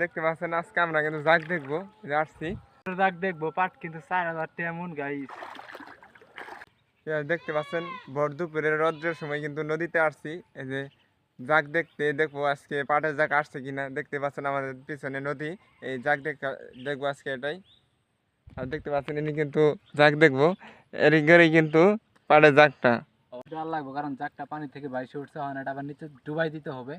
দেখতে পাচ্ছেন আজকে আমরা কিন্তু জাগ দেখবো, আসছি জাগ দেখবো পাট কিন্তু 4000 টাকা মন গাইস। দেখতে পাচ্ছেন ভর দুপুরের রৌদ্রের সময় কিন্তু নদীতে আসছি, এই যে জাগ দেখতে দেখবো আজকে পাটের জাগ আসছে কিনা। দেখতে পাচ্ছেন আমাদের পিছনে নদী, এই জাগ দেখবো আজকে এটাই। আর দেখতে পাচ্ছেন ইনি কিন্তু জাগ দেখবো, এরই কিন্তু পাটের জাগটা ডর লাগবে কারণ জাগটা পানি থেকে বাইসে উঠছে, এটা আবার নিচে ডুবাই দিতে হবে।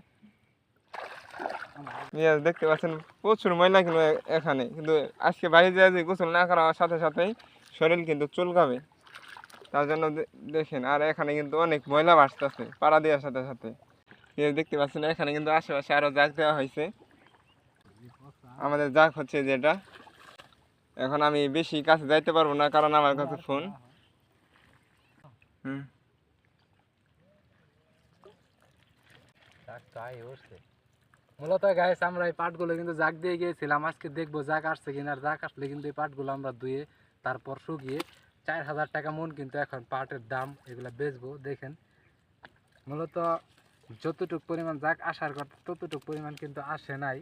দেখতে পাচ্ছেন প্রচুর ময়লা কিন্তু এখানে, কিন্তু আজকে বাইরে যায় যে গোসল না করার সাথে সাথেই শরীর কিন্তু চুলকাবে, তার জন্য দেখেন। আর এখানে কিন্তু অনেক ময়লা ভাসতেছে পাড়া দেওয়ার সাথে সাথে। দেখতে পাচ্ছেন এখানে কিন্তু আশেপাশে আরো জাগ দেওয়া হয়েছে। আমাদের জাগ হচ্ছে যেটা, এখন আমি বেশি কাছে যাইতে পারবো না কারণ আমার কাছে ফোন। মূলত গাইস আমরা এই পাটগুলো কিন্তু জাগ দিয়ে গিয়েছিলাম, আজকে দেখবো জাগ আসছে কিনা। আর জাগ আসলে কিন্তু এই পাটগুলো আমরা ধুয়ে তারপর শুকিয়ে 4000 টাকা মন কিন্তু এখন পাটের দাম, এগুলা বেচবো। দেখেন মূলত যতটুক পরিমাণ জাগ আসার কথা ততটুক পরিমাণ কিন্তু আসে নাই।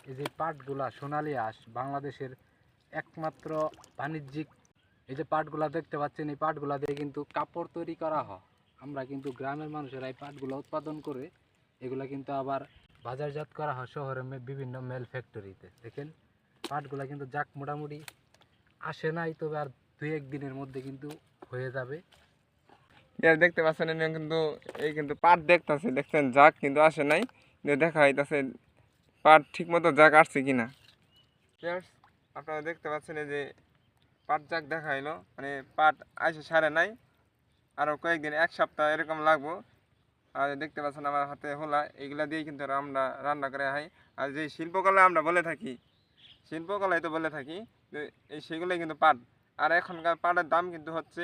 এই যে পাটগুলা সোনালী আঁশ, বাংলাদেশের একমাত্র বাণিজ্যিক এই যে পাটগুলা দেখতে পাচ্ছেন, এই পাটগুলা দিয়ে কিন্তু কাপড় তৈরি করা হয়। আমরা কিন্তু গ্রামের মানুষেরা এই পাটগুলো উৎপাদন করে এগুলা কিন্তু আবার বাজারজাত করা হয় শহরের বিভিন্ন মেল ফ্যাক্টরিতে। দেখেন পাটগুলা কিন্তু যাক মোটামুটি আসে নাই, তবে আর 2-1 দিনের মধ্যে কিন্তু হয়ে যাবে। দেখতে পাচ্ছেন এনে কিন্তু এই কিন্তু পাট দেখতেছে, দেখছেন জাগ কিন্তু আসে নাই, দেখা হইতাছে পাট ঠিক মতো জাগ আসছে কিনা। আপনারা দেখতে পাচ্ছেন এই যে পাট জাগ দেখা হইলো, মানে পাট আসে সারে নাই, আরও কয়েকদিন 1 সপ্তাহ এরকম লাগবো। আর দেখতে পাচ্ছেন আমার হাতে হোলা, এগুলা দিয়ে কিন্তু আমরা রান্না করে খাই। আর যে শিল্পকলা আমরা বলে থাকি, শিল্পকলাই তো বলে থাকি, এই সেগুলোই কিন্তু পাট। আর এখনকার পাটের দাম কিন্তু হচ্ছে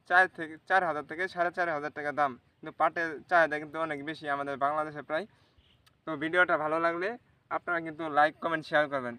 4,000 থেকে 4,500 টাকা দাম, কিন্তু পাটের চাহিদা কিন্তু অনেক বেশি আমাদের বাংলাদেশে প্রায়। তো ভিডিওটা ভালো লাগলে আপনারা কিন্তু লাইক কমেন্ট শেয়ার করবেন।